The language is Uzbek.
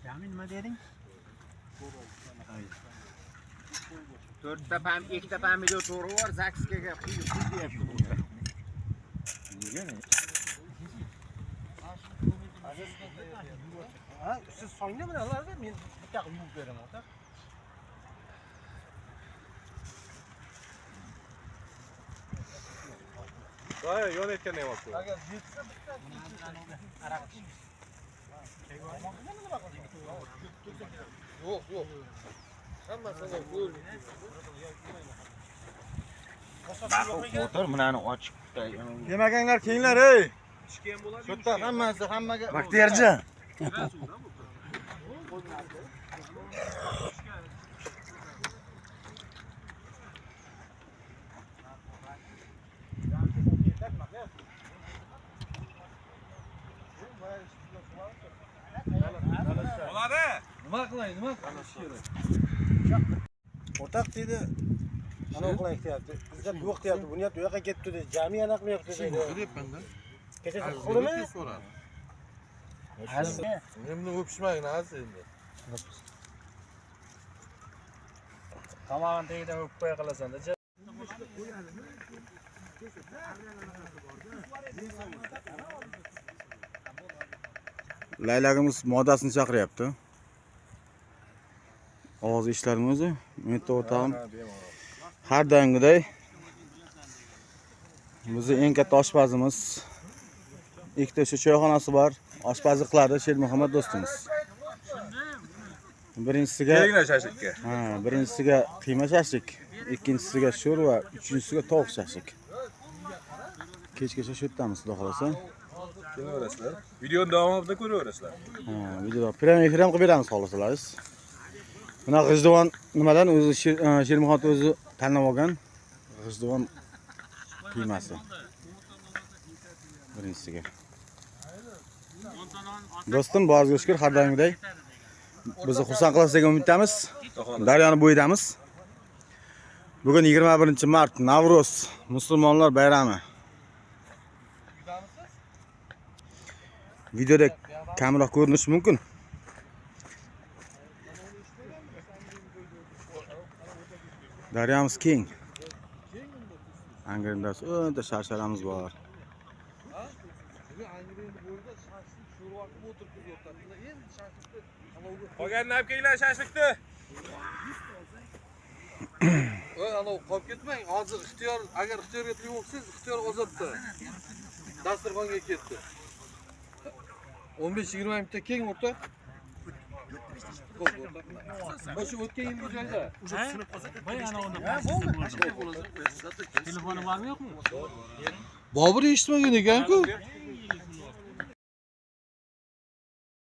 Jami nima deding? 4 ta pam, 2 ta pomidor to'g'ri bor, zakskaga quyib deyapti. Ha, siz so'ngda bilalarda men bitta qilib yuvib beraman, ota. Voy, yonayotgan ham olib. Agar yetsa bitta araq iching. Yo'q, yo'q. Hammasini ko'r. O'tir, bunani ochib. Yemaganlar keyinlar, ey. Ishga ham bo'ladi. Shu yerda hammasi hammaga. Baxtiyorjon. Bo'ladi. Nima qilay, nima qilish kerak? O'rtoq dedi. Ana o'qilay deyapti. Bizda yo'q deyapti. Bunyat u yoqqa ketdi dedi. Jami yana qilmayapti dedi. Deyapman-da. Kecha qo'limi? Endi o'pishmagin aziz endi. Tomog'ini tagida o'pib qo'ya qolasan-da. Laylagimiz modasini chaqiryapti. Ovoz eshitlarmi o'zi? Menda o'rtog'im har doimgiday bizning eng katta oshpazimiz, ikkita choyxonasi bor. Oshpazlik qiladi Shermuhammad do'stimiz. Birinchisiga shashlikka. birinchisiga qiyma shashlik, ikkinchisiga sho'rva, uchinchisiga tovuq shashlik. Kechgacha shu yerdamiz, xudo xolasa. Ko'raverasizlar. Videoni davomida ko'raverasizlar. Videoda prem efir ham qilib beramiz, xohlasangiz. Buna g'ijduvon nimadan o'zi Shermuhammad o'zi tanlab olgan g'ijduvon qiymasi. Birinchisiga. Do'stim, boriga shukr, har doimgidek bizni xursand qilasiz degan umiddamiz. Daryoni bo'yidamiz. Bugun 21-mart, Navro'z, musulmonlar bayrami. Videoda kamroq ko'rinishi mumkin. Daryomiz keng. Angrendas o'nta sharsharamiz bor. Qolganini olib kelinglar shashlikni. Voy, ana qolib ketmang. Hozir ixtiyor, agar ixtiyorga turib o'qsiz, ixtiyor ozodda. Dasturxonga ketdi. 15-20 minutda keng o'rta. O'sha o'tgan yilgi joyda. Voy ana unda. Telefoni bormi yo'qmi? Bobur eshitmagan ekan-ku.